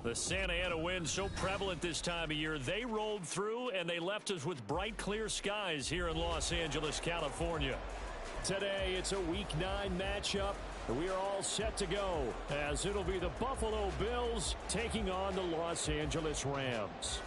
The Santa Ana wind so prevalent this time of year. They rolled through and they left us with bright, clear skies here in Los Angeles, California. Today, it's a Week 9 matchup. We are all set to go as it'll be the Buffalo Bills taking on the Los Angeles Rams.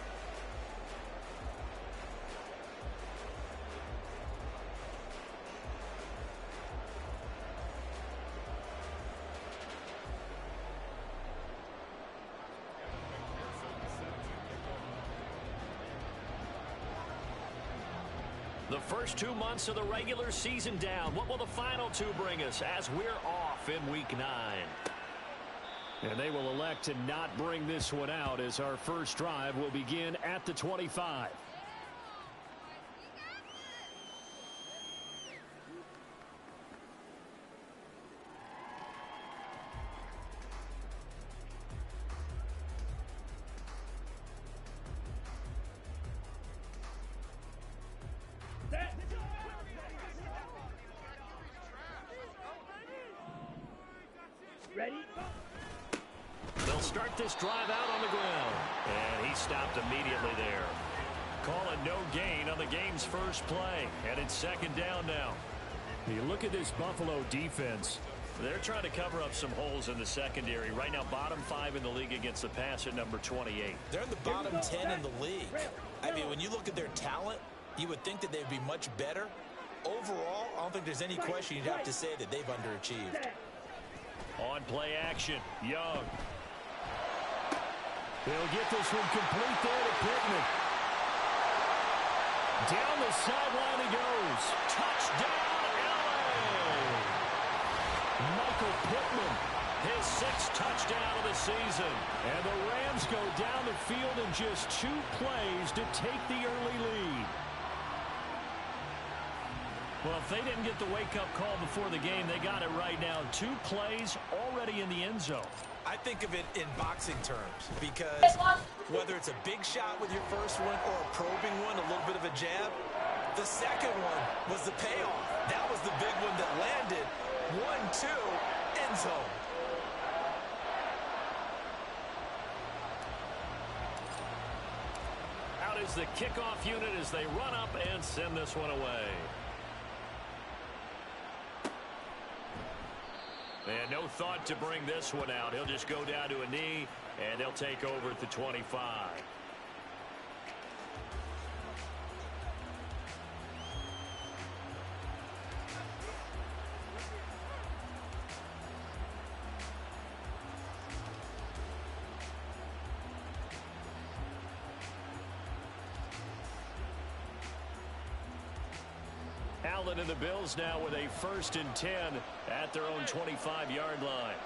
The first 2 months of the regular season down. What will the final 2 bring us as we're off in Week 9? And they will elect to not bring this one out as our first drive will begin at the 25. Ready? They'll start this drive out on the ground. And he stopped immediately there. Call it no gain on the game's first play. And it's second down now. You look at this Buffalo defense. They're trying to cover up some holes in the secondary. Right now, bottom 5 in the league against the pass at number 28. They're in the bottom 10 in the league. I mean, when you look at their talent, you would think that they'd be much better. Overall, I don't think there's any question you'd have to say that they've underachieved. On play action, Young. They'll get this one complete there to Pittman. Down the sideline he goes. Touchdown, LA! Michael Pittman, his 6th touchdown of the season. And the Rams go down the field in just 2 plays to take the early lead. Well, if they didn't get the wake-up call before the game, they got it right now. 2 plays already in the end zone. I think of it in boxing terms because whether it's a big shot with your first one or a probing one, a little bit of a jab, the second one was the payoff. That was the big one that landed. 1-2, end zone. Out is the kickoff unit as they run up and send this one away. And no thought to bring this one out. He'll just go down to a knee, and they'll take over at the 25. Allen and the Bills now with a 1st and 10 at their own 25-yard line.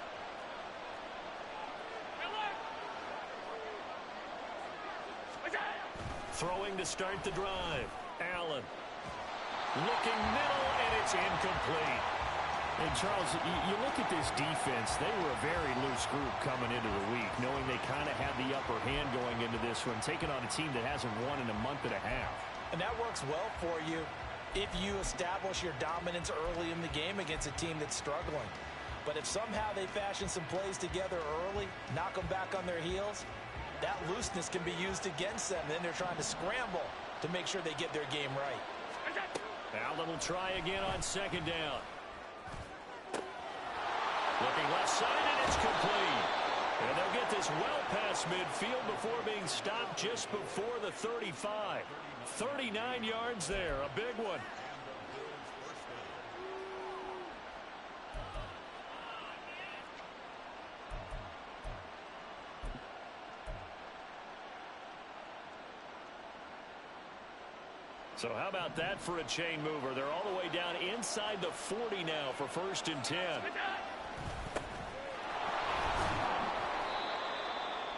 Throwing to start the drive. Allen. Looking middle, and it's incomplete. And, Charles, you look at this defense, they were a very loose group coming into the week, knowing they kind of had the upper hand going into this one, taking on a team that hasn't won in a month and a half. And that works well for you if you establish your dominance early in the game against a team that's struggling. But if somehow they fashion some plays together early, knock them back on their heels, that looseness can be used against them. Then they're trying to scramble to make sure they get their game right. Allen will try again on 2nd down. Looking left side, and it's complete. And they'll get this well past midfield before being stopped just before the 35. 39 yards there, a big one. So how about that for a chain mover? They're all the way down inside the 40 now for 1st and 10.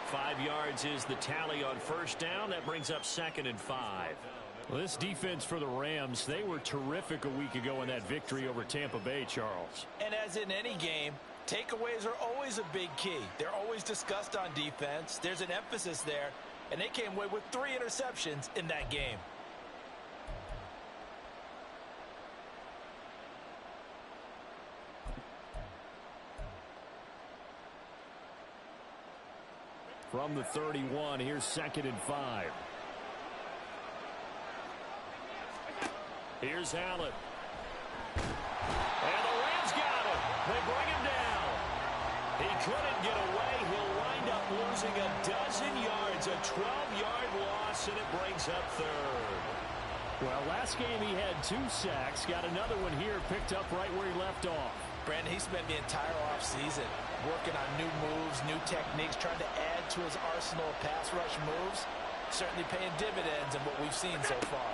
5 yards is the tally on 1st down. That brings up 2nd and 5. Well, this defense for the Rams, they were terrific a week ago in that victory over Tampa Bay, Charles. And as in any game, takeaways are always a big key. They're always discussed on defense. There's an emphasis there, and they came away with 3 interceptions in that game. From the 31, here's 2nd and 5. Here's Allen. And the Rams got him. They bring him down. He couldn't get away. He'll wind up losing a dozen yards, a 12-yard loss, and it brings up 3rd. Well, last game he had 2 sacks. Got another one here, picked up right where he left off. Brandon, he spent the entire offseason working on new moves, new techniques, trying to add to his arsenal of pass rush moves. Certainly paying dividends in what we've seen so far.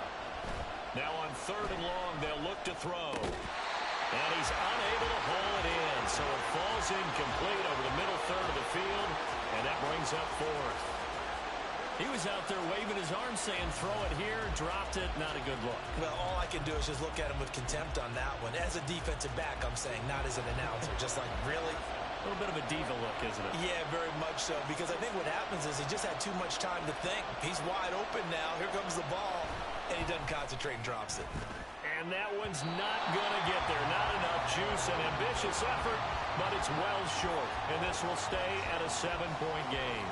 Now on 3rd and long, they'll look to throw. And he's unable to haul it in, so it falls incomplete over the middle third of the field, and that brings up 4th. He was out there waving his arms saying, throw it here, dropped it, not a good look. Well, all I can do is just look at him with contempt on that one. As a defensive back, I'm saying, not as an announcer. Just like, really? A little bit of a diva look, isn't it? Yeah, very much so, because I think what happens is he just had too much time to think. He's wide open now. Here comes the ball, and he doesn't concentrate and drops it. And that one's not going to get there. Not enough juice, an ambitious effort, but it's well short. And this will stay at a 7-point game.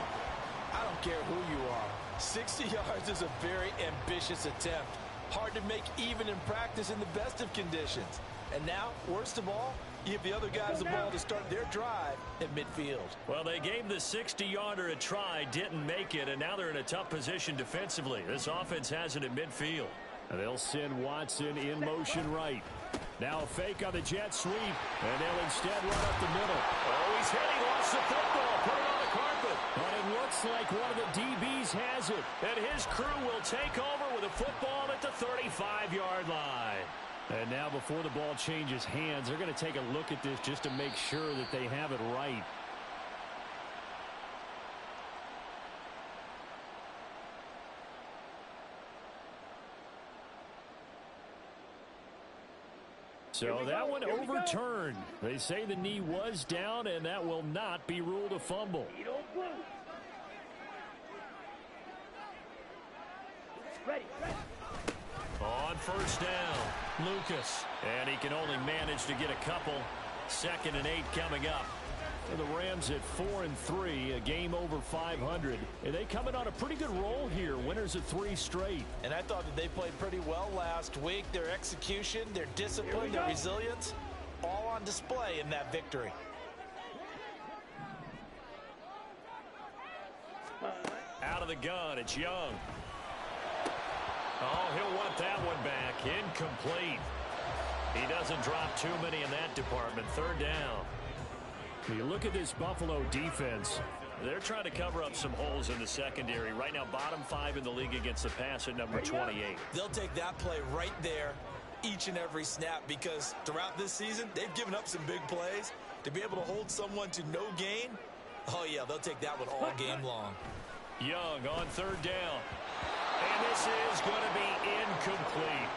I don't care who you are. 60 yards is a very ambitious attempt. Hard to make even in practice in the best of conditions. And now, worst of all, you give the other guys the ball to start their drive at midfield. Well, they gave the 60-yarder a try, didn't make it, and now they're in a tough position defensively. This offense has it at midfield. And they'll send Watson in motion right. Now a fake on the jet sweep, and they'll instead run up the middle. Oh, he's hit. He lost the football. Put it on the carpet. But it looks like one of the DBs has it. And his crew will take over with a football at the 35-yard line. And now before the ball changes hands, they're going to take a look at this just to make sure that they have it right. So that one overturned. They say the knee was down, and that will not be ruled a fumble. Ready. On 1st down, Lucas. And he can only manage to get a couple. 2nd and 8 coming up. And the Rams at 4-3, a game over 500. And they coming on a pretty good roll here. Winners of 3 straight. And I thought that they played pretty well last week. Their execution, their discipline, their resilience, all on display in that victory. Out of the gun, it's Young. Oh, he'll want that one back. Incomplete. He doesn't drop too many in that department. 3rd down. You look at this Buffalo defense. They're trying to cover up some holes in the secondary. Right now, bottom 5 in the league against the pass at number 28. They'll take that play right there each and every snap because throughout this season, they've given up some big plays. To be able to hold someone to no gain, oh, yeah, they'll take that one all game long. Young on 3rd down. And this is going to be incomplete.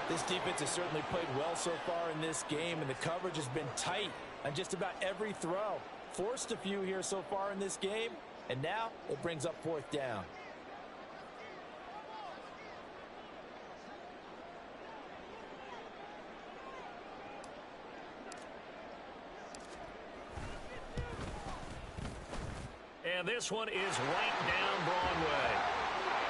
This defense has certainly played well so far in this game, and the coverage has been tight on just about every throw. Forced a few here so far in this game, and now it brings up 4th down. And this one is right down Broadway.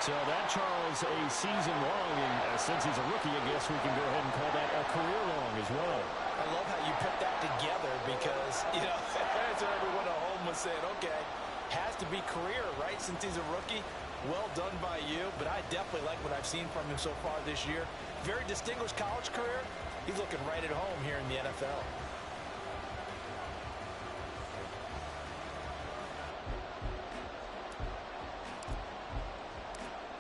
So that, Charles, a season long, and since he's a rookie, I guess we can go ahead and call that a career long as well. I love how you put that together because, you know, that's what everyone at home was saying, okay, has to be career, right, since he's a rookie. Well done by you, but I definitely like what I've seen from him so far this year. Very distinguished college career. He's looking right at home here in the NFL.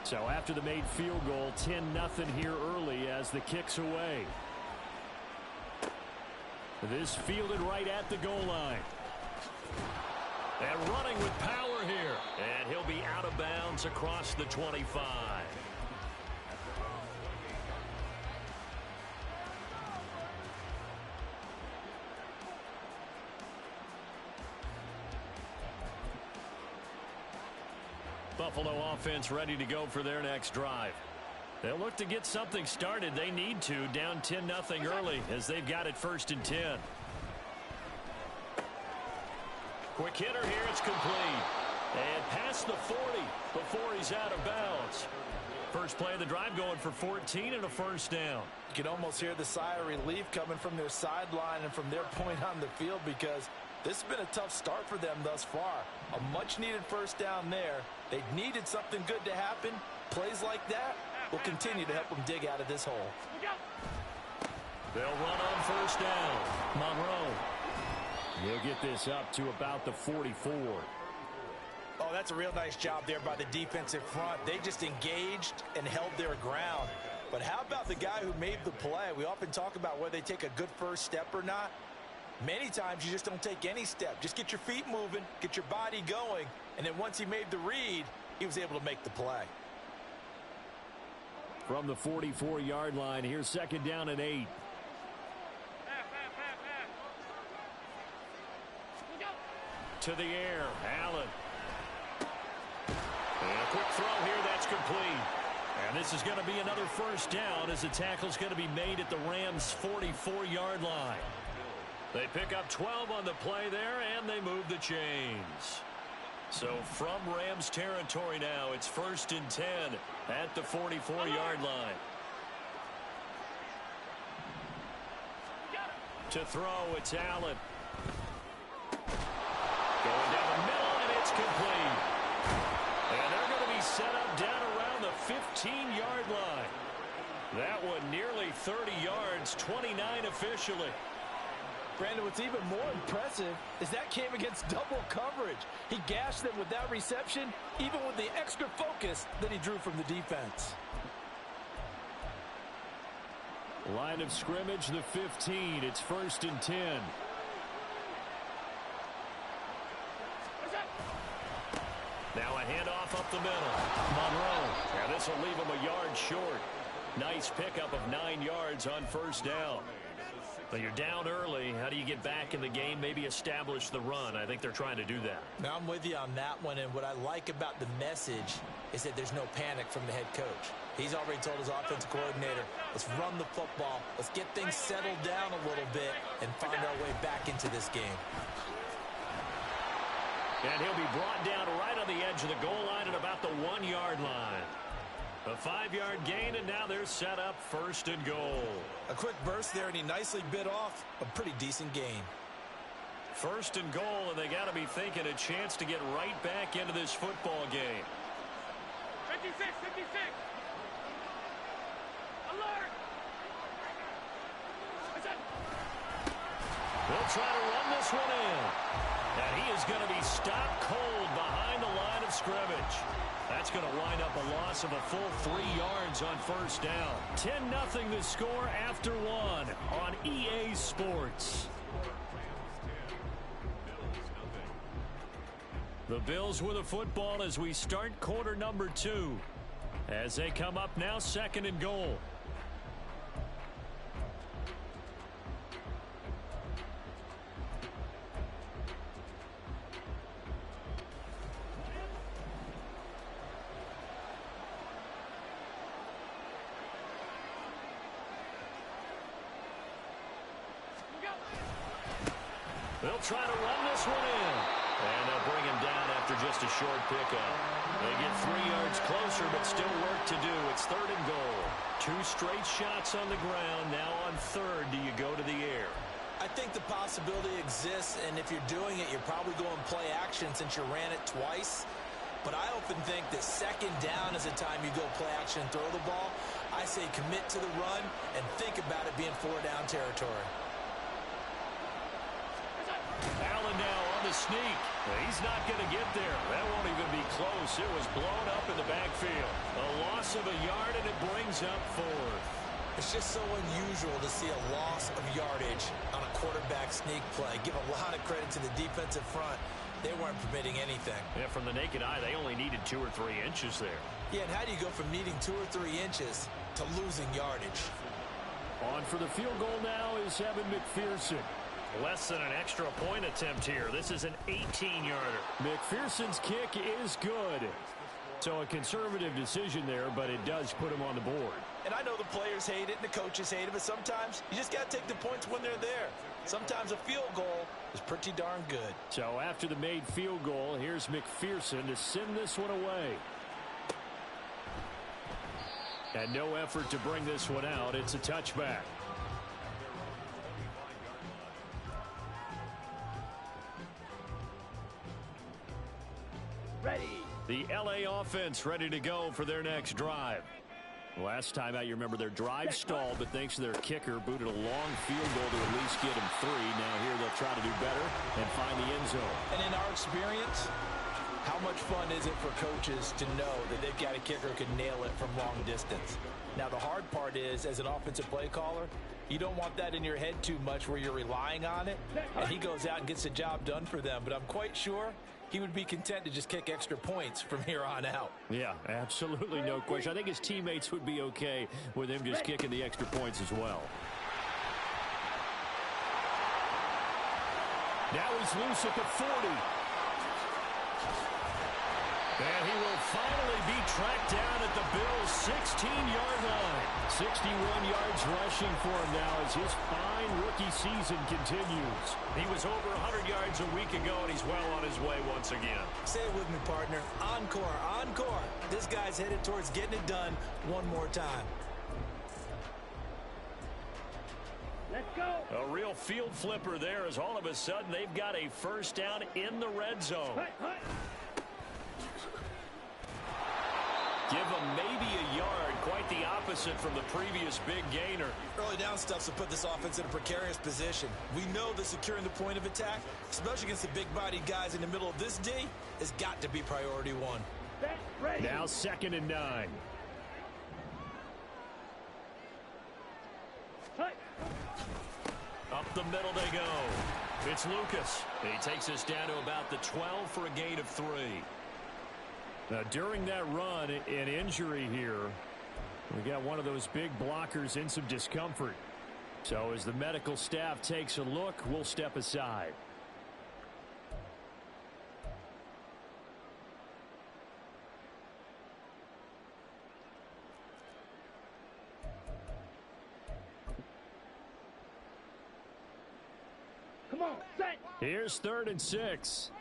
So after the made field goal, 10-0 here early as the kick's away. This fielded right at the goal line. And running with power here. And he'll be out of bounds across the 25. Buffalo offense ready to go for their next drive. They'll look to get something started. They need to, down 10-0 early as they've got it 1st and 10. Quick hitter here. It's complete. And past the 40 before he's out of bounds. First play of the drive going for 14 and a first down. You can almost hear the sigh of relief coming from their sideline and from their point on the field, because this has been a tough start for them thus far. A much-needed first down there. They needed something good to happen. Plays like that will continue to help them dig out of this hole. They'll run on first down. Monroe. He'll get this up to about the 44. Oh, that's a real nice job there by the defensive front. They just engaged and held their ground. But how about the guy who made the play? We often talk about whether they take a good first step or not. Many times you just don't take any step. Just get your feet moving, get your body going, and then once he made the read, he was able to make the play. From the 44-yard line, here's second down and 8. To the air, Allen. And a quick throw here, that's complete. And this is going to be another first down as the tackle's going to be made at the Rams' 44-yard line. They pick up 12 on the play there, and they move the chains. So from Rams territory now, it's 1st and 10 at the 44-yard line. To throw, it's Allen. Going down the middle, and it's complete. And they're going to be set up down around the 15-yard line. That one nearly 30 yards, 29 officially. Brandon, what's even more impressive is that came against double coverage. He gashed them with that reception, even with the extra focus that he drew from the defense. Line of scrimmage, the 15. It's 1st and 10. Now a handoff up the middle. Monroe. Now this will leave him a yard short. Nice pickup of 9 yards on first down. But you're down early. How do you get back in the game? Maybe establish the run. I think they're trying to do that. Now I'm with you on that one, and what I like about the message is that there's no panic from the head coach. He's already told his offensive coordinator, let's run the football, let's get things settled down a little bit and find our way back into this game. And he'll be brought down right on the edge of the goal line at about the 1-yard line. A 5-yard gain, and now they're set up 1st and goal. A quick burst there, and he nicely bit off a pretty decent gain. 1st and goal, and they got to be thinking a chance to get right back into this football game. 56, 56. Alert. They'll try to run this one in. And he is going to be stopped cold behind the line of scrimmage. That's going to wind up a loss of a full 3 yards on first down. 10-0 the score after 1 on EA Sports. The Bills with a football as we start quarter number 2. As they come up now, 2nd and goal. They'll try to run this one in. And they'll bring him down after just a short pickup. They get 3 yards closer, but still work to do. It's 3rd and goal. 2 straight shots on the ground. Now on 3rd, do you go to the air? I think the possibility exists, and if you're doing it, you're probably going play action since you ran it twice. But I often think that 2nd down is the time you go play action and throw the ball. I say commit to the run and think about it being 4-down territory. Allen now on the sneak. He's not going to get there. That won't even be close. It was blown up in the backfield. A loss of a yard, and it brings up 4th. It's just so unusual to see a loss of yardage on a quarterback sneak play. Give a lot of credit to the defensive front. They weren't permitting anything. Yeah, from the naked eye, they only needed 2 or 3 inches there. Yeah, and how do you go from needing 2 or 3 inches to losing yardage? On for the field goal now is Evan McPherson. Less than an extra point attempt here. This is an 18-yarder. McPherson's kick is good. So a conservative decision there, but it does put him on the board. And I know the players hate it and the coaches hate it, but sometimes you just got to take the points when they're there. Sometimes a field goal is pretty darn good. So after the made field goal, here's McPherson to send this one away. And no effort to bring this one out. It's a touchback. Ready. The LA offense ready to go for their next drive. Last time out, you remember their drive stalled, but thanks to their kicker, booted a long field goal to at least get them 3. Now here they'll try to do better and find the end zone. And in our experience, how much fun is it for coaches to know that they've got a kicker who can nail it from long distance? Now, the hard part is, as an offensive play caller, you don't want that in your head too much where you're relying on it, and he goes out and gets the job done for them. But I'm quite sure he would be content to just kick extra points from here on out. Yeah, absolutely no question. I think his teammates would be okay with him just kicking the extra points as well. Now he's loose at the 40. And he will finally be tracked down at the Bills' 16-yard line. 61 yards rushing for him now as his fine rookie season continues. He was over 100 yards a week ago, and he's well on his way once again. Say it with me, partner. Encore, encore. This guy's headed towards getting it done one more time. Let's go. A real field flipper there as all of a sudden they've got a first down in the red zone. Give him maybe a yard, quite the opposite from the previous big gainer. Early down stuffs will put this offense in a precarious position. We know that securing the point of attack, especially against the big-bodied guys in the middle of this D, has got to be priority one. Ready. Now 2nd and 9. Up the middle they go. It's Lucas. He takes us down to about the 12 for a gain of 3. Now, during that run, an injury here. We got one of those big blockers in some discomfort. So as the medical staff takes a look, we'll step aside. Come on, set. Here's 3rd and 6.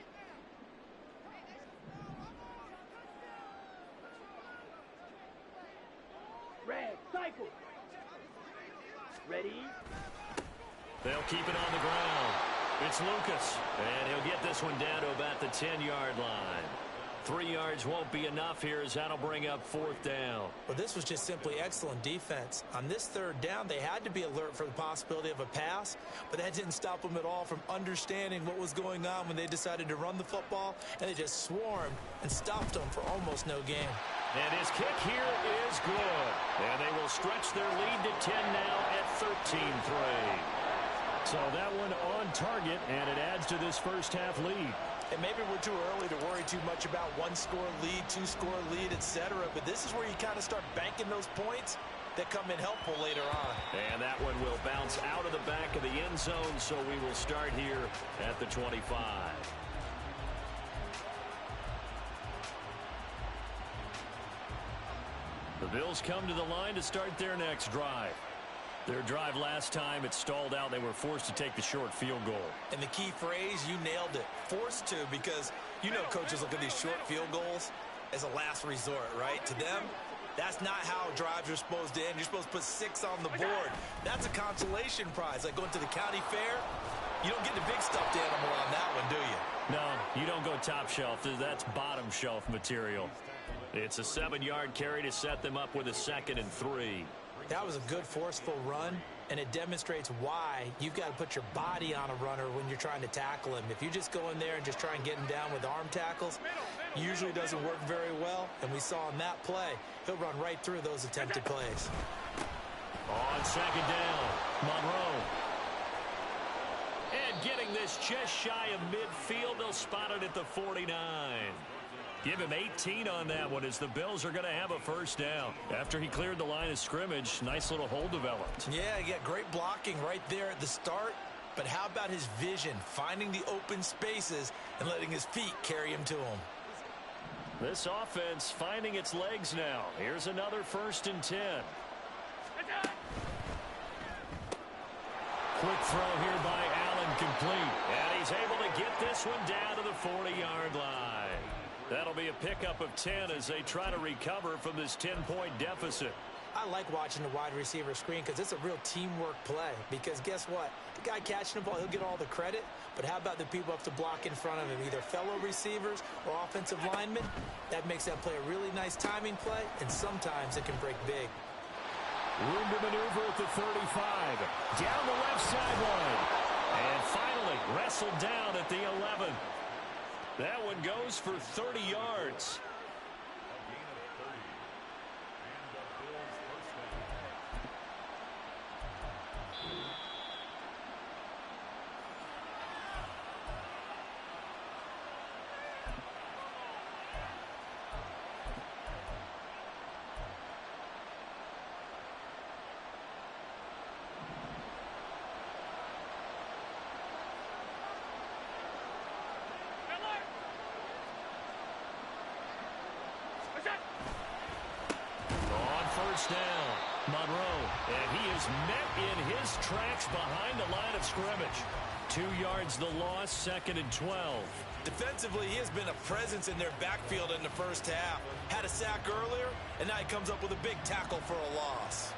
Red, cycle. Ready. They'll keep it on the ground. It's Lucas, and he'll get this one down to about the 10-yard line. 3 yards won't be enough here as that'll bring up 4th down. Well, this was just simply excellent defense. On this 3rd down, they had to be alert for the possibility of a pass, but that didn't stop them at all from understanding what was going on when they decided to run the football, and they just swarmed and stopped them for almost no gain. And his kick here is good. And they will stretch their lead to 10 now at 13-3. So that one on target, and it adds to this first half lead. And maybe we're too early to worry too much about 1-score lead, 2-score lead, etc. But this is where you kind of start banking those points that come in helpful later on. And that one will bounce out of the back of the end zone, so we will start here at the 25. The Bills come to the line to start their next drive. Their drive last time, it stalled out. They were forced to take the short field goal. And the key phrase, you nailed it. Forced to, because you know coaches look at these short field goals as a last resort, right? To them, that's not how drives are supposed to end. You're supposed to put 6 on the board. That's a consolation prize. Like going to the county fair, you don't get the big stuffed animal on that one, do you? No, you don't go top shelf. That's bottom shelf material. It's a 7-yard carry to set them up with a 2nd and 3. That was a good forceful run, and it demonstrates why you've got to put your body on a runner when you're trying to tackle him. If you just go in there and just try and get him down with arm tackles, usually doesn't work very well. And we saw in that play, he'll run right through those attempted plays. On 2nd down, Monroe. And getting this just shy of midfield, they'll spot it at the 49. Give him 18 on that one as the Bills are going to have a first down. After he cleared the line of scrimmage, nice little hole developed. Yeah, he got great blocking right there at the start. But how about his vision, finding the open spaces and letting his feet carry him to him? This offense finding its legs now. Here's another 1st and 10. Quick throw here by incomplete. And he's able to get this one down to the 40-yard line. That'll be a pickup of 10 as they try to recover from this 10-point deficit. I like watching the wide receiver screen because it's a real teamwork play. Because guess what? The guy catching the ball, he'll get all the credit. But how about the people up to block in front of him, either fellow receivers or offensive linemen? That makes that play a really nice timing play, and sometimes it can break big. Room to maneuver at the 35. Down the left sideline. And finally wrestled down at the 11. That one goes for 30 yards. Down, Monroe, and he is met in his tracks behind the line of scrimmage. 2 yards the loss, 2nd and 12. Defensively, he has been a presence in their backfield in the first half. Had a sack earlier, and now he comes up with a big tackle for a loss.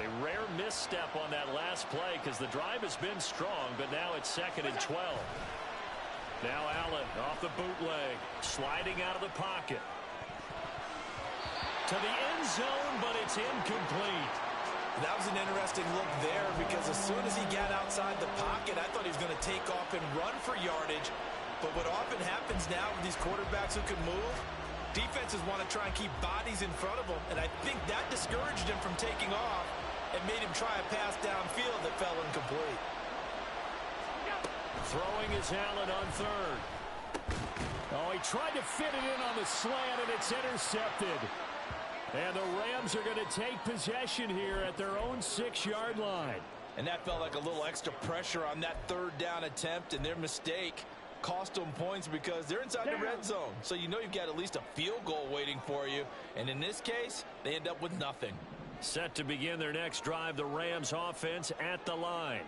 A rare misstep on that last play because the drive has been strong, but now it's 2nd and 12. Now Allen off the bootleg, sliding out of the pocket. To the end zone, but it's incomplete. That was an interesting look there because as soon as he got outside the pocket, I thought he was going to take off and run for yardage. But what often happens now with these quarterbacks who can move, defenses want to try and keep bodies in front of them, and I think that discouraged him from taking off and made him try a pass downfield that fell incomplete. Throwing is Allen on third. Oh, he tried to fit it in on the slant, and it's intercepted. And the Rams are going to take possession here at their own 6-yard line. And that felt like a little extra pressure on that third down attempt, and their mistake cost them points because they're inside the red zone. So you know you've got at least a field goal waiting for you. And in this case, they end up with nothing. Set to begin their next drive, the Rams offense at the line.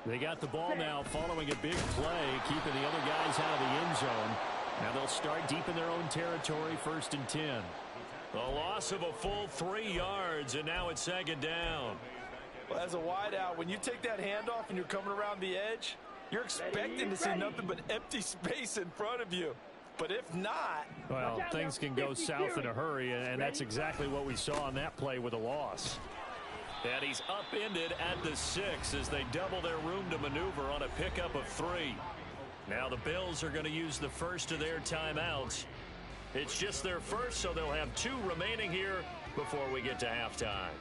They got the ball now following a big play, keeping the other guys out of the end zone. Now they'll start deep in their own territory, 1st and 10. The loss of a full 3 yards, and now it's 2nd down. Well, as a wideout, when you take that handoff and you're coming around the edge, you're expecting to see nothing but empty space in front of you. But if not... Well, things can go south in a hurry, and that's exactly what we saw on that play with a loss. And he's upended at the 6 as they double their room to maneuver on a pickup of 3. Now the Bills are going to use the first of their timeouts. It's just their first, so they'll have 2 remaining here before we get to halftime.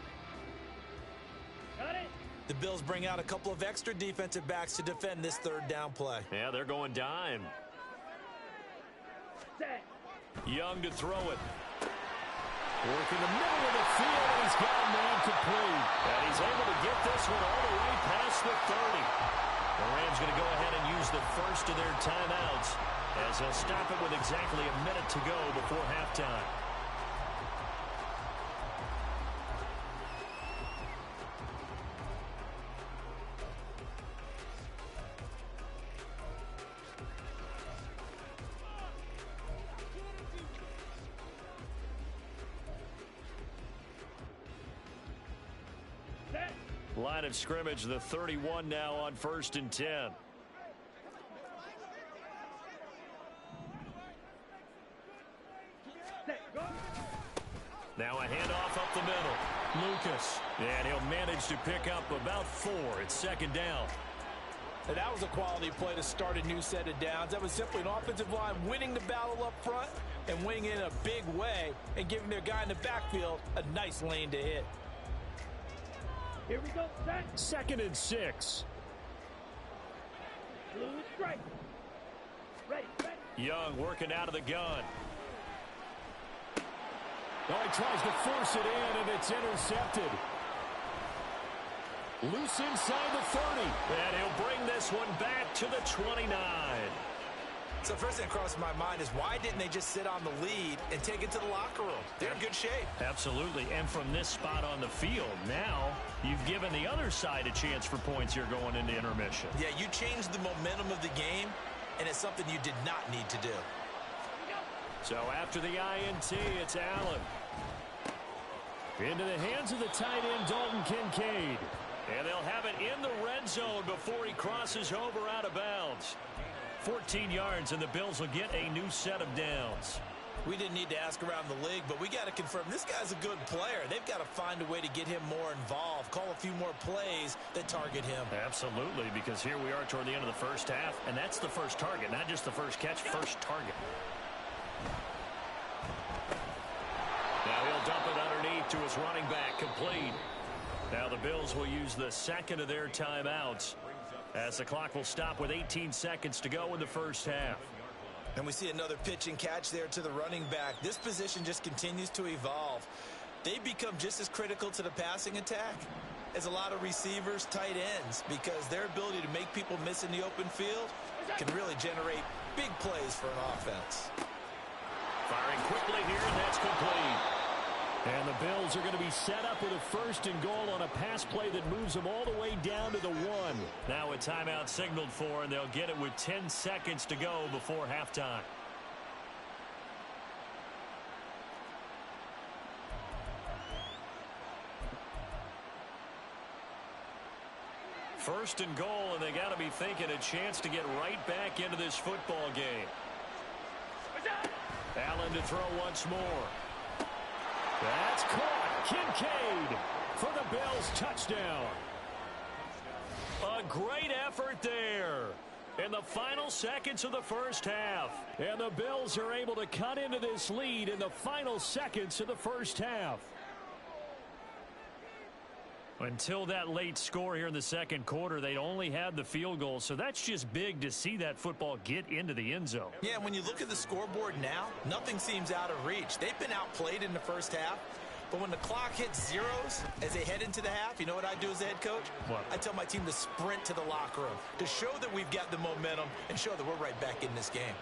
The Bills bring out a couple of extra defensive backs to defend this third down play. Yeah, they're going dime. Young to throw it. Working the middle of the field, and he's got a man complete. And he's able to get this one all the way past the 30. The Rams going to go ahead and use the first of their timeouts as they'll stop it with exactly a minute to go before halftime. Line of scrimmage, the 31 now on 1st and 10. Now a handoff up the middle. Lucas. And he'll manage to pick up about 4. It's 2nd down. And that was a quality play to start a new set of downs. That was simply an offensive line winning the battle up front and winning in a big way and giving their guy in the backfield a nice lane to hit. Here we go, set. 2nd and 6. Blue strike. Ready, ready. Young working out of the gun. Oh, he tries to force it in, and it's intercepted. Loose inside the 30. And he'll bring this one back to the 29. So first thing that crosses my mind is why didn't they just sit on the lead and take it to the locker room? They're in good shape. Absolutely. And from this spot on the field, now you've given the other side a chance for points here going into intermission. Yeah, you changed the momentum of the game, and it's something you did not need to do. So after the INT, it's Allen. Into the hands of the tight end, Dalton Kincaid. And they'll have it in the red zone before he crosses over out of bounds. 14 yards, and the Bills will get a new set of downs. We didn't need to ask around the league, but we got to confirm this guy's a good player. They've got to find a way to get him more involved, call a few more plays that target him. Absolutely, because here we are toward the end of the first half, and that's the first target, not just the first catch, first target. Now he'll dump it underneath to his running back, complete. Now the Bills will use the second of their timeouts as the clock will stop with 18 seconds to go in the first half. And we see another pitch and catch there to the running back. This position just continues to evolve. They become just as critical to the passing attack as a lot of receivers, tight ends, because their ability to make people miss in the open field can really generate big plays for an offense. Firing quickly here, and that's complete. And the Bills are going to be set up with a first and goal on a pass play that moves them all the way down to the 1. Now a timeout signaled for, and they'll get it with 10 seconds to go before halftime. First and goal, and they got to be thinking a chance to get right back into this football game. Allen to throw once more. That's caught. Kincaid for the Bills, touchdown. A great effort there in the final seconds of the first half. And the Bills are able to cut into this lead in the final seconds of the first half. Until that late score here in the second quarter, they'd only had the field goal, so that's just big to see that football get into the end zone. Yeah, when you look at the scoreboard now, nothing seems out of reach. They've been outplayed in the first half, but when the clock hits zeros as they head into the half, you know what I do as the head coach? What? I tell my team to sprint to the locker room to show that we've got the momentum and show that we're right back in this game.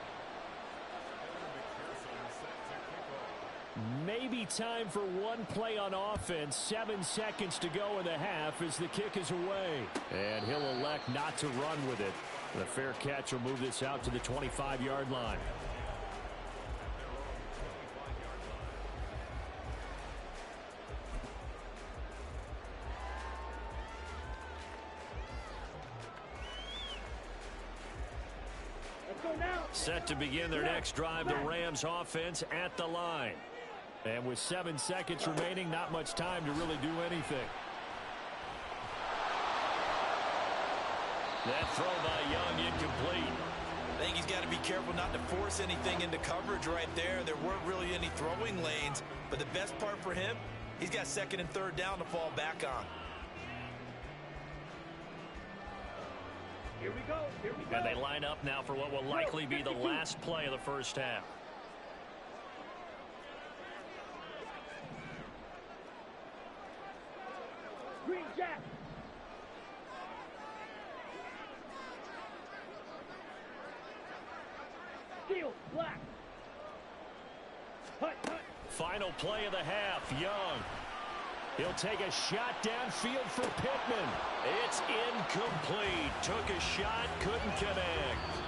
Maybe time for one play on offense. 7 seconds to go in the half as the kick is away. And he'll elect not to run with it. The fair catch will move this out to the 25-yard line. Let's go now. Set to begin their next drive, the Rams offense at the line. And with 7 seconds remaining, not much time to really do anything. That throw by Young incomplete. I think he's got to be careful not to force anything into coverage right there. There weren't really any throwing lanes, but the best part for him, he's got second and third down to fall back on. Here we go. Here we go. And they line up now for what will likely be the last play of the first half. Green Jack. Steel, black. Hut, hut. Final play of the half, Young. He'll take a shot downfield for Pittman. It's incomplete. Took a shot, couldn't connect.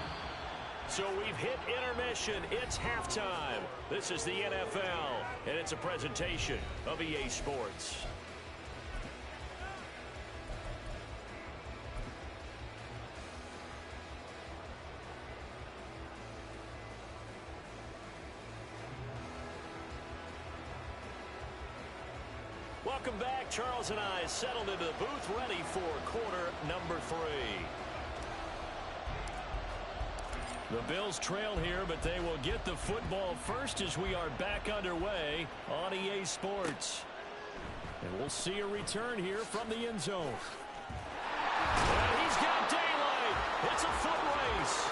So we've hit intermission. It's halftime. This is the NFL, and it's a presentation of EA Sports. Welcome back. Charles and I settled into the booth, ready for quarter number 3. The Bills trail here, but they will get the football first as we are back underway on EA Sports. And we'll see a return here from the end zone. And he's got daylight. It's a foot race.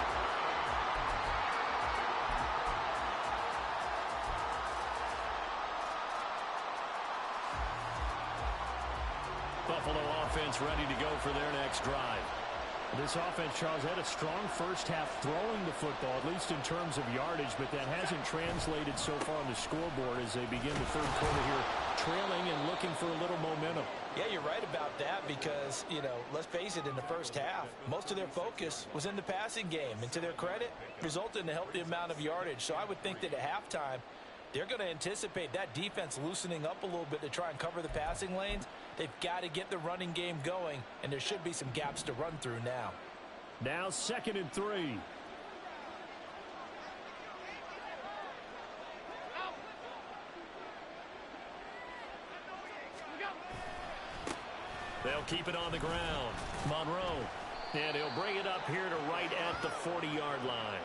Buffalo offense ready to go for their next drive. This offense, Charles, had a strong first half throwing the football, at least in terms of yardage, but that hasn't translated so far on the scoreboard as they begin the third quarter here, trailing and looking for a little momentum. Yeah, you're right about that because, let's face it, in the first half, most of their focus was in the passing game. And to their credit, resulted in a healthy amount of yardage. So I would think that at halftime, they're going to anticipate that defense loosening up a little bit to try and cover the passing lanes. They've got to get the running game going, and there should be some gaps to run through now. Now 2nd and 3. They'll keep it on the ground. Monroe. And he'll bring it up here to right at the 40-yard line.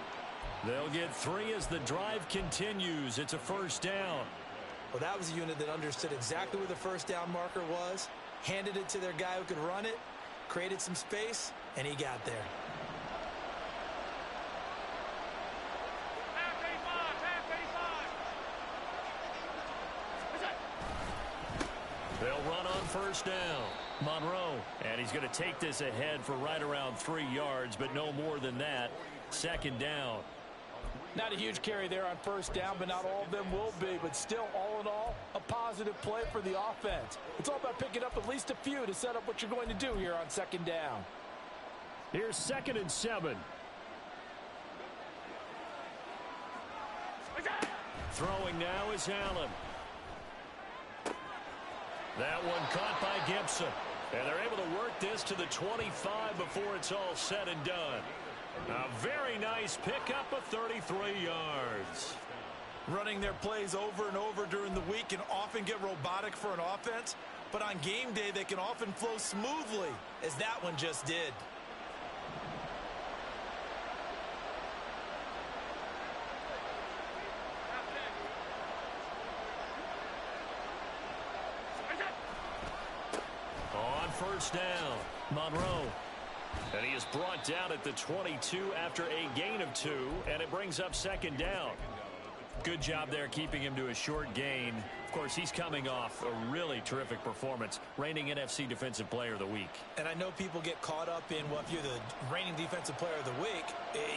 They'll get 3 as the drive continues. It's a first down. Well, that was a unit that understood exactly where the first down marker was, handed it to their guy who could run it, created some space, and he got there. They'll run on first down. Monroe, and he's going to take this ahead for right around 3 yards, but no more than that. 2nd down. Not a huge carry there on first down, but not all of them will be. But still, all in all, a positive play for the offense. It's all about picking up at least a few to set up what you're going to do here on 2nd down. Here's 2nd and 7. Throwing now is Allen. That one caught by Gibson. And they're able to work this to the 25 before it's all said and done. A very nice pickup of 33 yards. Running their plays over and over during the week can often get robotic for an offense, but on game day they can often flow smoothly, as that one just did. On first down, Monroe. And he is brought down at the 22 after a gain of 2, and it brings up 2nd down. Good job there keeping him to a short gain. Of course, he's coming off a really terrific performance, reigning NFC Defensive Player of the Week. And I know people get caught up in, well, if you're the reigning Defensive Player of the Week,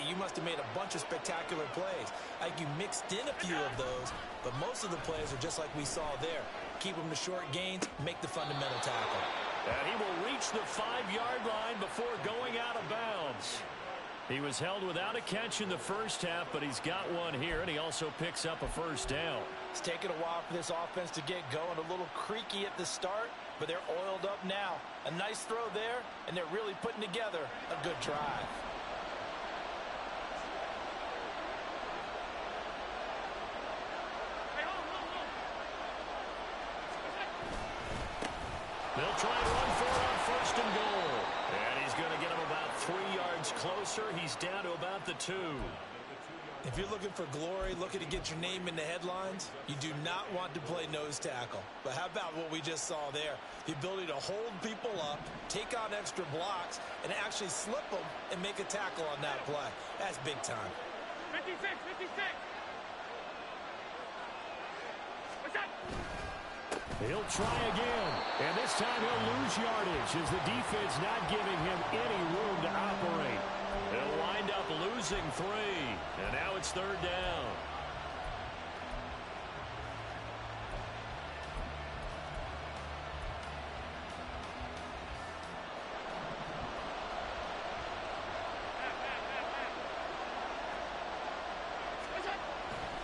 you must have made a bunch of spectacular plays. Like you mixed in a few of those, but most of the plays are just like we saw there. Keep them to short gains, make the fundamental tackle. And he will reach the 5-yard line before going out of bounds. He was held without a catch in the first half, but he's got one here, and he also picks up a first down. It's taken a while for this offense to get going. A little creaky at the start, but they're oiled up now. A nice throw there, and they're really putting together a good drive. They'll try and run for it on 1st and goal. And he's going to get him about 3 yards closer. He's down to about the 2. If you're looking for glory, looking to get your name in the headlines, you do not want to play nose tackle. But how about what we just saw there? The ability to hold people up, take on extra blocks, and actually slip them and make a tackle on that play. That's big time. 56, 56. What's that? He'll try again, and this time he'll lose yardage as the defense not giving him any room to operate. They'll wind up losing 3, and now it's 3rd down.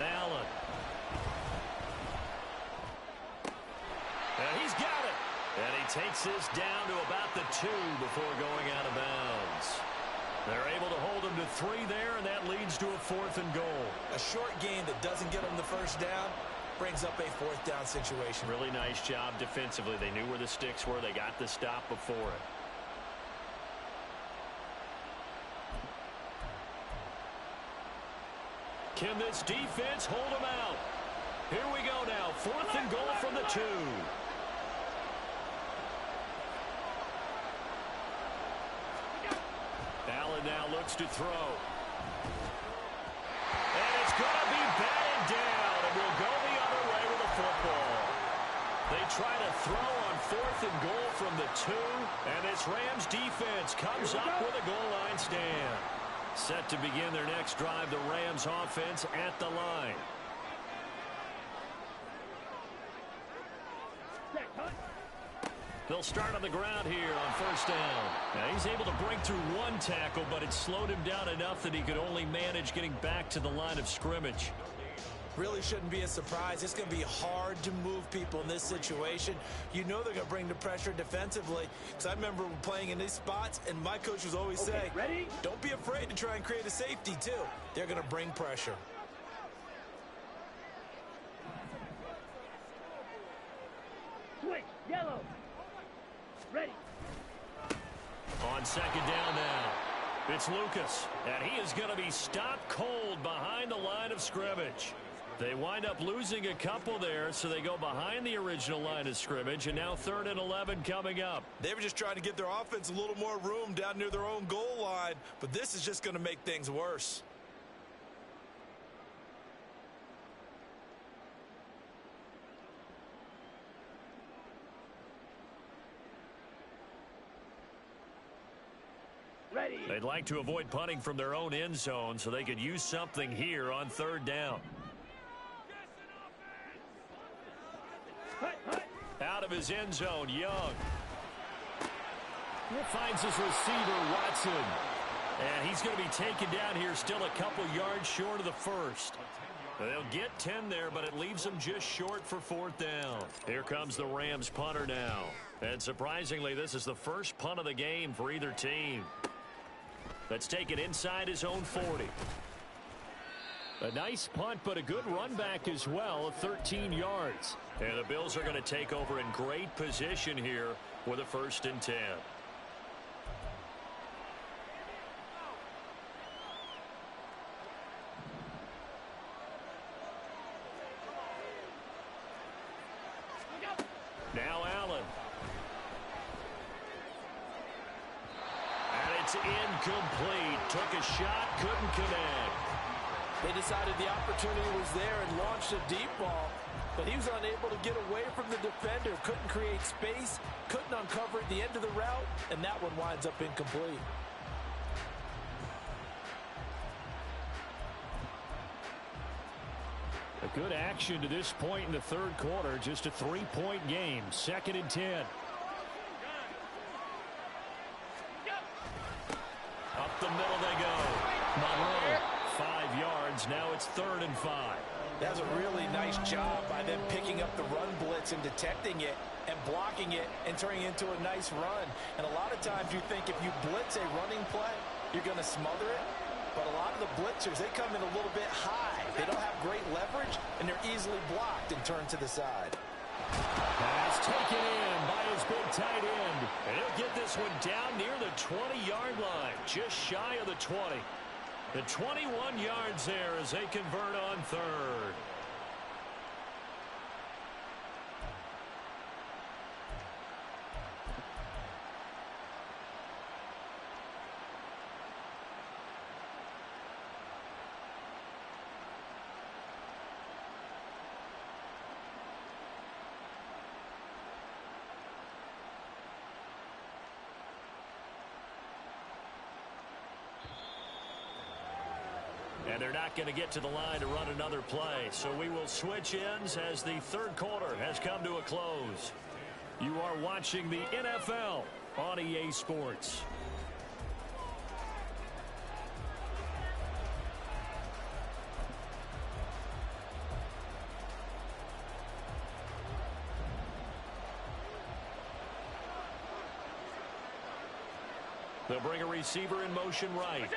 Allen. And he's got it. And he takes this down to about the 2 before going out of bounds. They're able to hold him to 3 there, and that leads to a 4th and goal. A short gain that doesn't get them the first down brings up a 4th down situation. Really nice job defensively. They knew where the sticks were. They got the stop before it. Can this defense hold them out? Here we go now. 4th and goal from the 2. Allen now looks to throw. And it's going to be batted down, and we'll go the other way with the football. They try to throw on 4th and goal from the 2, and this Rams defense comes up with a goal line stand. Set to begin their next drive, the Rams offense at the line. They'll start on the ground here on first down. Now he's able to break through one tackle, but it slowed him down enough that he could only manage getting back to the line of scrimmage. Really shouldn't be a surprise. It's going to be hard to move people in this situation. You know they're going to bring the pressure defensively. Because I remember playing in these spots, and my coach was always saying, ready? Don't be afraid to try and create a safety, too. They're going to bring pressure. Switch, yellow. Ready. On second down now, it's Lucas, and he is going to be stopped cold behind the line of scrimmage. They wind up losing a couple there, so they go behind the original line of scrimmage, and now 3rd and 11 coming up. They were just trying to give their offense a little more room down near their own goal line, but this is just going to make things worse. Ready. They'd like to avoid punting from their own end zone so they could use something here on 3rd down. Out of his end zone, Young. Finds his receiver, Watson. And he's going to be taken down here still a couple yards short of the first. They'll get 10 there, but it leaves them just short for 4th down. Here comes the Rams punter now. And surprisingly, this is the first punt of the game for either team. Let's take it inside his own 40. A nice punt, but a good run back as well of 13 yards. And the Bills are going to take over in great position here with a 1st and 10. Now Allen. And it's incomplete. Took a shot, couldn't connect. They decided the opportunity was there and launched a deep ball, but he was unable to get away from the defender, couldn't create space, couldn't uncover at the end of the route, and that one winds up incomplete. A good action to this point in the 3rd quarter, just a 3-point game, 2nd and 10. Up the middle they go. Monroe, 5 yards. Now it's 3rd and 5. That's a really nice job by them picking up the run blitz and detecting it and blocking it and turning it into a nice run. And a lot of times you think if you blitz a running play, you're going to smother it. But a lot of the blitzers, they come in a little bit high. They don't have great leverage, and they're easily blocked and turned to the side. Pass taken in by his big tight end. And he'll get this one down near the 20-yard line, just shy of the 20. The 21 yards there as they convert on 3rd. And they're not going to get to the line to run another play. So we will switch ends as the 3rd quarter has come to a close. You are watching the NFL on EA Sports. They'll bring a receiver in motion right.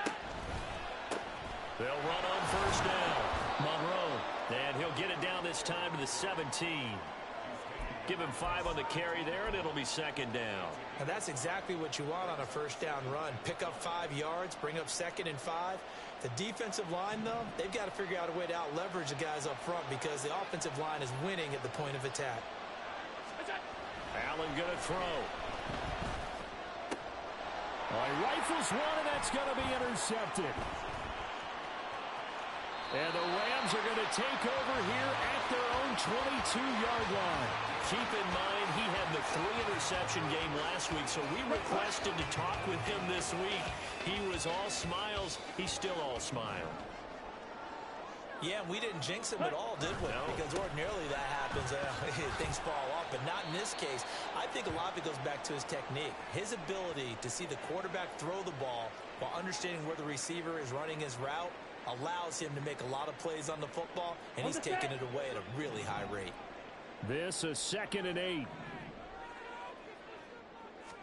They'll run on 1st down. Monroe, and he'll get it down this time to the 17. Give him 5 on the carry there, and it'll be 2nd down. And that's exactly what you want on a 1st down run. Pick up 5 yards, bring up 2nd and 5. The defensive line, though, they've got to figure out a way to out-leverage the guys up front because the offensive line is winning at the point of attack. Allen going to throw. He rifles one, and that's going to be intercepted. And the Rams Rams are going to take over here at their own 22-yard line. Keep in mind, he had the 3-interception game last week, so we requested to talk with him this week. He was all smiles. He's still all smile. Yeah, and we didn't jinx him at all, did we? No. Because ordinarily that happens. Things fall off, but not in this case. I think a lot of it goes back to his technique. His ability to see the quarterback throw the ball while understanding where the receiver is running his route allows him to make a lot of plays on the football, and he's taking it away at a really high rate. This is 2nd and 8.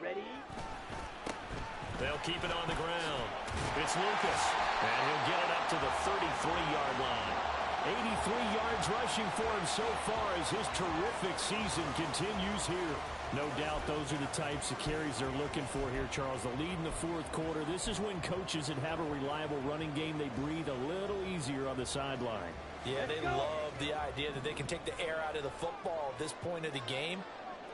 Ready? They'll keep it on the ground. It's Lucas, and he'll get it up to the 33-yard line. 83 yards rushing for him so far as his terrific season continues here. No doubt those are the types of carries they're looking for here, Charles. The lead in the fourth quarter. This is when coaches that have a reliable running game, they breathe a little easier on the sideline. Yeah, they love the idea that they can take the air out of the football at this point of the game.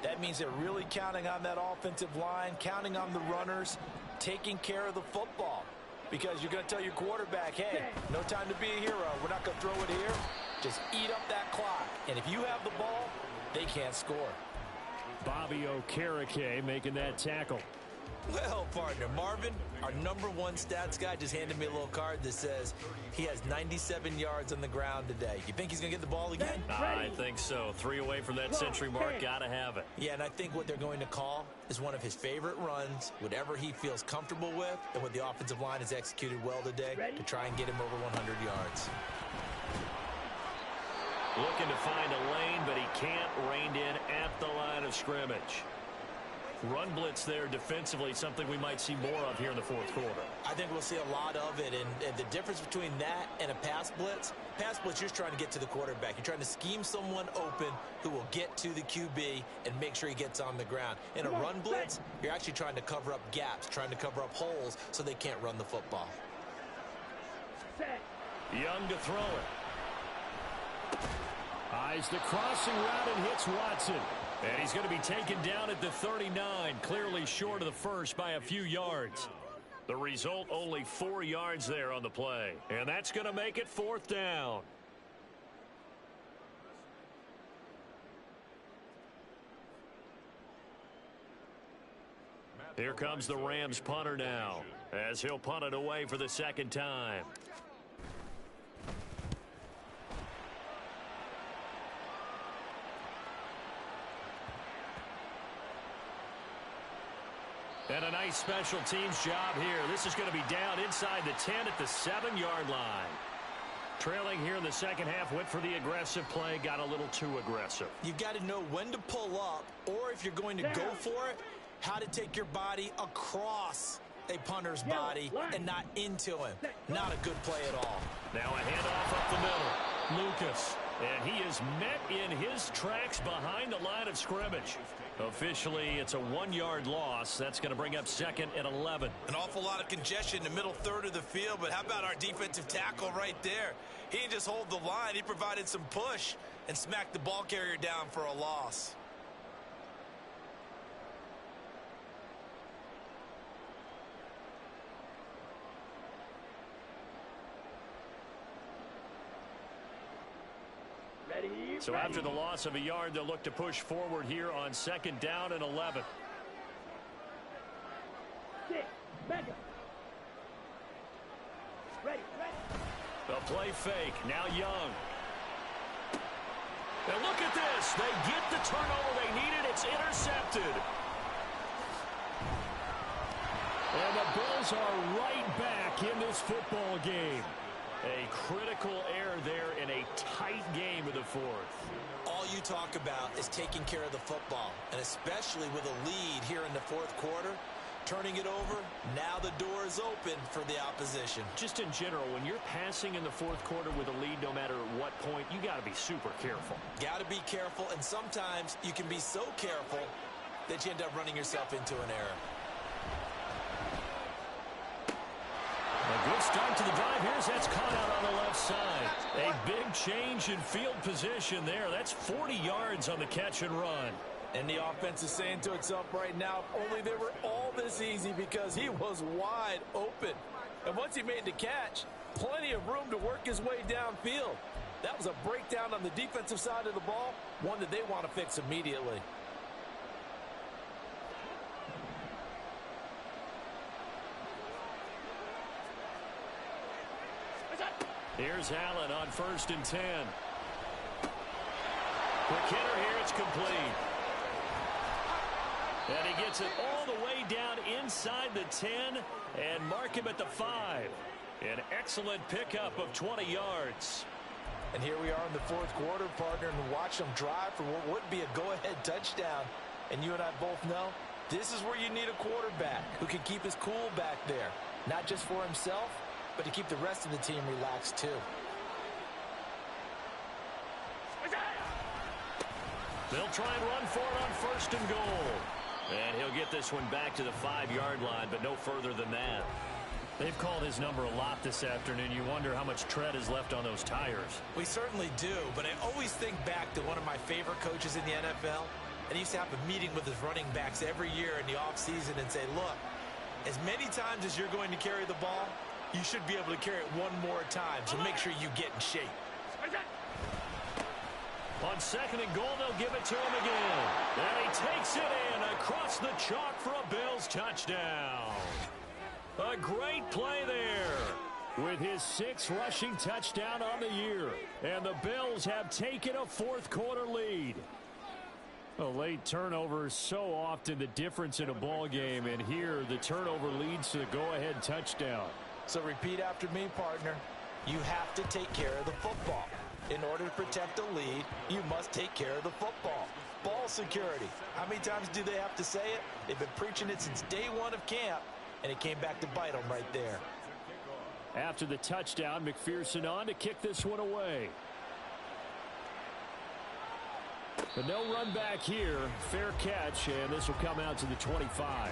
That means they're really counting on that offensive line, counting on the runners, taking care of the football. Because you're going to tell your quarterback, hey, no time to be a hero. We're not going to throw it here. Just eat up that clock. And if you have the ball, they can't score. Bobby Okereke making that tackle. Well, partner, Marvin, our #1 stats guy, just handed me a little card that says he has 97 yards on the ground today. You think he's going to get the ball again? I think so. 3 away from that century mark. Got to have it. Yeah, and I think what they're going to call is one of his favorite runs, whatever he feels comfortable with, and what the offensive line has executed well today to try and get him over 100 yards. Looking to find a lane, but he can't rein in at the line of scrimmage. Run blitz there defensively, something we might see more of here in the fourth quarter. I think we'll see a lot of it, and the difference between that and a pass blitz, you're just trying to get to the quarterback. You're trying to scheme someone open who will get to the QB and make sure he gets on the ground. In a run blitz, you're actually trying to cover up gaps, trying to cover up holes so they can't run the football. Young to throw it. Eyes the crossing route and hits Watson. And he's going to be taken down at the 39, clearly short of the first by a few yards. The result, only 4 yards there on the play. And that's going to make it 4th down. Here comes the Rams punter now, as he'll punt it away for the 2nd time. And a nice special teams job here. This is going to be down inside the 10 at the 7-yard line. Trailing here in the second half, went for the aggressive play, got a little too aggressive. You've got to know when to pull up, or if you're going to go for it, how to take your body across a punter's body and not into him. Not a good play at all. Now a handoff up the middle. Lucas. And he is met in his tracks behind the line of scrimmage. Officially, it's a 1-yard loss. That's going to bring up 2nd and 11. An awful lot of congestion in the middle third of the field, but how about our defensive tackle right there? He didn't just hold the line. He provided some push and smacked the ball carrier down for a loss. So after the loss of a yard, they'll look to push forward here on 2nd down and 11. The play fake. Now Young. And look at this. They get the turnover they needed. It's intercepted. And the Bills are right back in this football game. A critical error there in a tight game of the fourth. All you talk about is taking care of the football, and especially with a lead here in the fourth quarter, turning it over, now the door is open for the opposition. Just in general, when you're passing in the fourth quarter with a lead, no matter at what point, you got to be super careful. Got to be careful, and sometimes you can be so careful that you end up running yourself into an error. A good start to the drive here as that's caught out on the left side. A big change in field position there. That's 40 yards on the catch and run. And the offense is saying to itself right now, only they were all this easy because he was wide open. And once he made the catch, Plenty of room to work his way downfield. That was a breakdown on the defensive side of the ball, one that they want to fix immediately. Here's Allen on 1st and 10. Quick hitter here, it's complete. And he gets it all the way down inside the 10 and mark him at the 5. An excellent pickup of 20 yards. And here we are in the 4th quarter, partner, and watch them drive for what would be a go-ahead touchdown. And you and I both know this is where you need a quarterback who can keep his cool back there, not just for himself, but to keep the rest of the team relaxed too. They'll try and run for it on 1st and goal. And he'll get this one back to the 5-yard line, but no further than that. They've called his number a lot this afternoon. You wonder how much tread is left on those tires. We certainly do, but I always think back to one of my favorite coaches in the NFL. And he used to have a meeting with his running backs every year in the offseason and say, look, as many times as you're going to carry the ball, you should be able to carry it one more time, so make sure you get in shape. On 2nd and goal, they'll give it to him again. And he takes it in across the chalk for a Bills touchdown. A great play there with his 6th rushing touchdown on the year. And the Bills have taken a 4th quarter lead. A late turnover is so often the difference in a ball game, and here the turnover leads to the go-ahead touchdown. So repeat after me, partner. You have to take care of the football. In order to protect a lead, you must take care of the football. Ball security. How many times do they have to say it? They've been preaching it since day 1 of camp, and it came back to bite them right there. After the touchdown, McPherson on to kick this one away. But no run back here. Fair catch, and this will come out to the 25.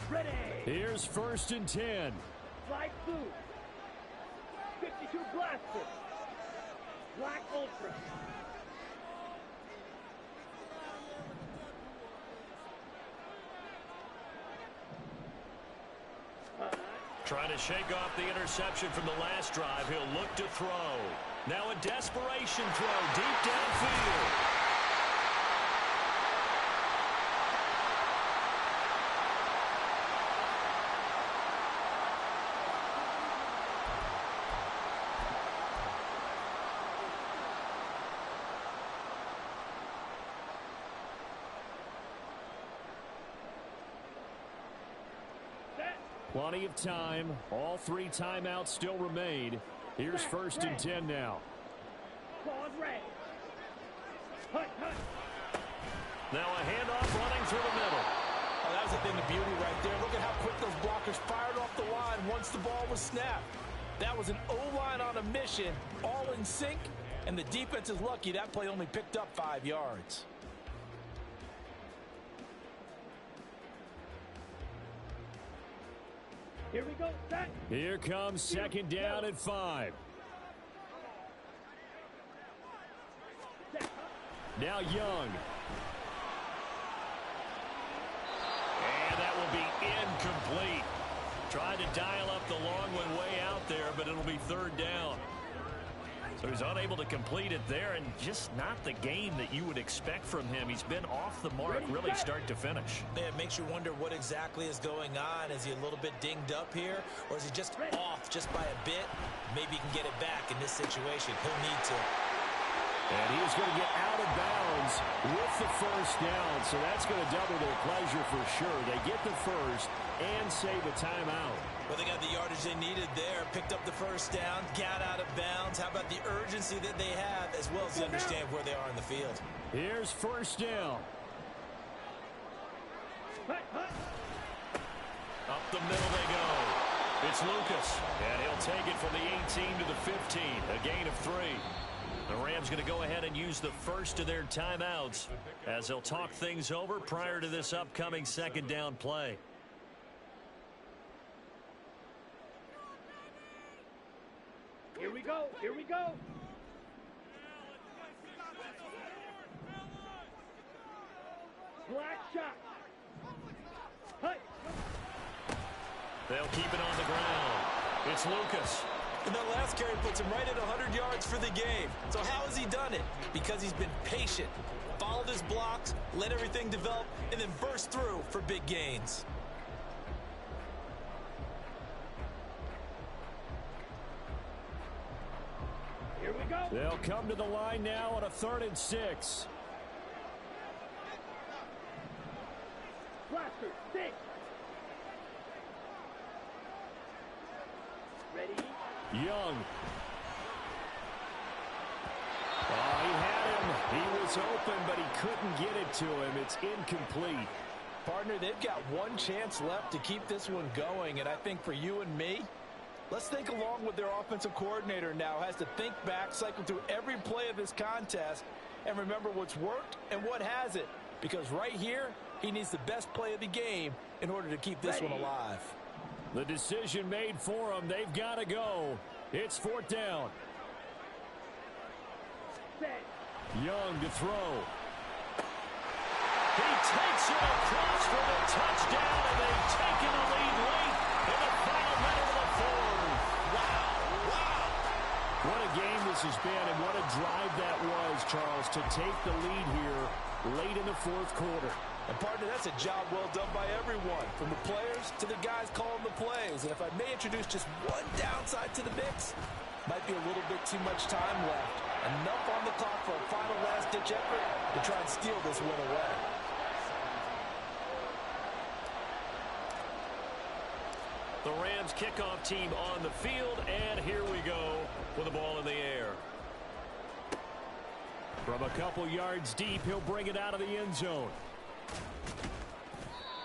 Ready. Here's 1st and 10. Flight blue. 52 blaster. Black ultra. Trying to shake off the interception from the last drive. He'll look to throw. Now a desperation throw deep downfield. Plenty of time. All 3 timeouts still remain. Here's 1st and 10 now. Pause red. Hut, hut. Now a handoff running through the middle. Oh, that was a thing of beauty right there. Look at how quick those blockers fired off the line once the ball was snapped. That was an O-line on a mission, all in sync, and the defense is lucky that play only picked up 5 yards. Here we go, set. Here comes 2nd down at 5. Now Young. And that will be incomplete. Tried to dial up the long one way out there, but it'll be 3rd down. So he's unable to complete it there, and just not the game that you would expect from him. He's been off the mark really start to finish. Yeah, it makes you wonder what exactly is going on. Is he a little bit dinged up here, or is he just off just by a bit? Maybe he can get it back in this situation. He'll need to. And he's going to get out of bounds with the 1st down, so that's going to double their pleasure for sure. They get the 1st and save a timeout. Well, they got the yardage they needed there, picked up the 1st down, got out of bounds. How about the urgency that they have, as well as they understand where they are in the field? Here's 1st down. Up the middle they go. It's Lucas, and he'll take it from the 18 to the 15, a gain of 3. The Rams going to go ahead and use the first of their timeouts as they'll talk things over prior to this upcoming 2nd down play. Here we go. Here we go. Black shot. Hut. They'll keep it on the ground. It's Lucas. And that last carry puts him right at 100 yards for the game. So how has he done it? Because he's been patient, followed his blocks, let everything develop, and then burst through for big gains. Here we go. They'll come to the line now on a 3rd and 6. Blaster, 6. Ready? Young. Oh, he had him. He was open, but he couldn't get it to him. It's incomplete. Partner, they've got one chance left to keep this one going, and I think for you and me, let's think along with their offensive coordinator now. Has to think back, cycle through every play of this contest, and remember what's worked and what hasn't. Because right here, he needs the best play of the game in order to keep this one alive. The decision made for them. They've got to go. It's 4th down. Set. Young to throw. He takes it across for the touchdown, and they've taken the lead late in the final minute of the 4th. Wow. What a game this has been, and what a drive that was, Charles, to take the lead here late in the 4th quarter. And partner, that's a job well done by everyone, from the players to the guys calling the plays. And if I may introduce just one downside to the mix, might be a little bit too much time left. Enough on the clock for a final last-ditch effort to try and steal this one away. The Rams kickoff team on the field, and here we go with the ball in the air. From a couple yards deep, he'll bring it out of the end zone.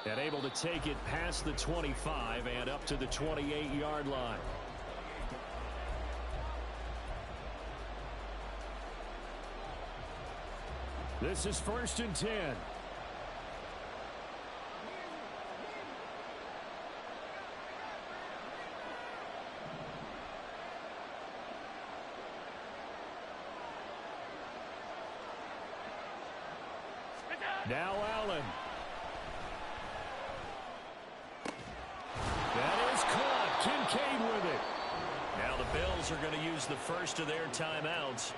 And able to take it past the 25 and up to the 28-yard line. This is 1st and 10. Now Allen. That is caught. Kincaid with it. Now the Bills are going to use the first of their timeouts,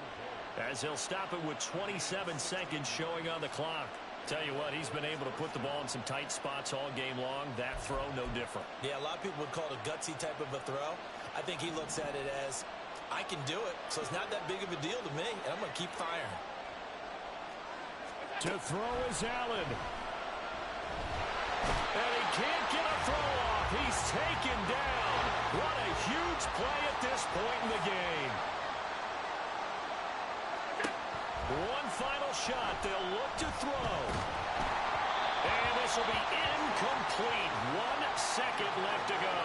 as he'll stop it with 27 seconds showing on the clock. Tell you what, he's been able to put the ball in some tight spots all game long. That throw, no different. Yeah, a lot of people would call it a gutsy type of a throw. I think he looks at it as, I can do it, so it's not that big of a deal to me, and I'm going to keep firing. To throw is Allen. And he can't get a throw off. He's taken down. What a huge play at this point in the game. One final shot. They'll look to throw. And this will be incomplete. 1 second left to go.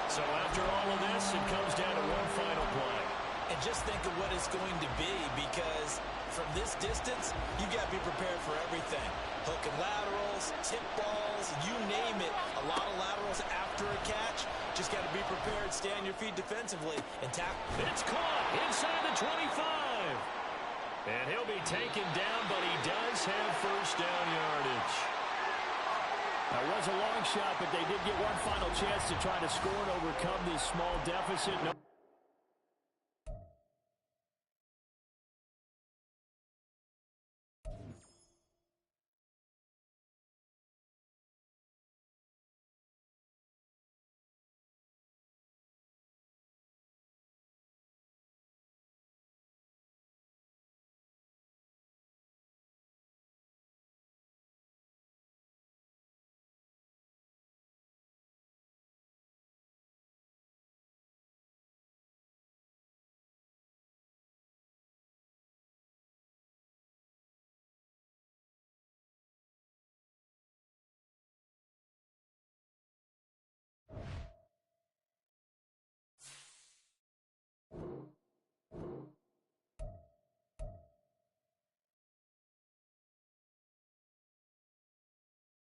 So after all of this, it comes down to one final play. And just think of what it's going to be, because from this distance, you got to be prepared for everything. Hook and laterals, tip balls, you name it. A lot of laterals after a catch. Just got to be prepared, stay on your feet defensively, and tackle. It's caught inside the 25. And he'll be taken down, but he does have first down yardage. That was a long shot, but they did get one final chance to try to score and overcome this small deficit. No.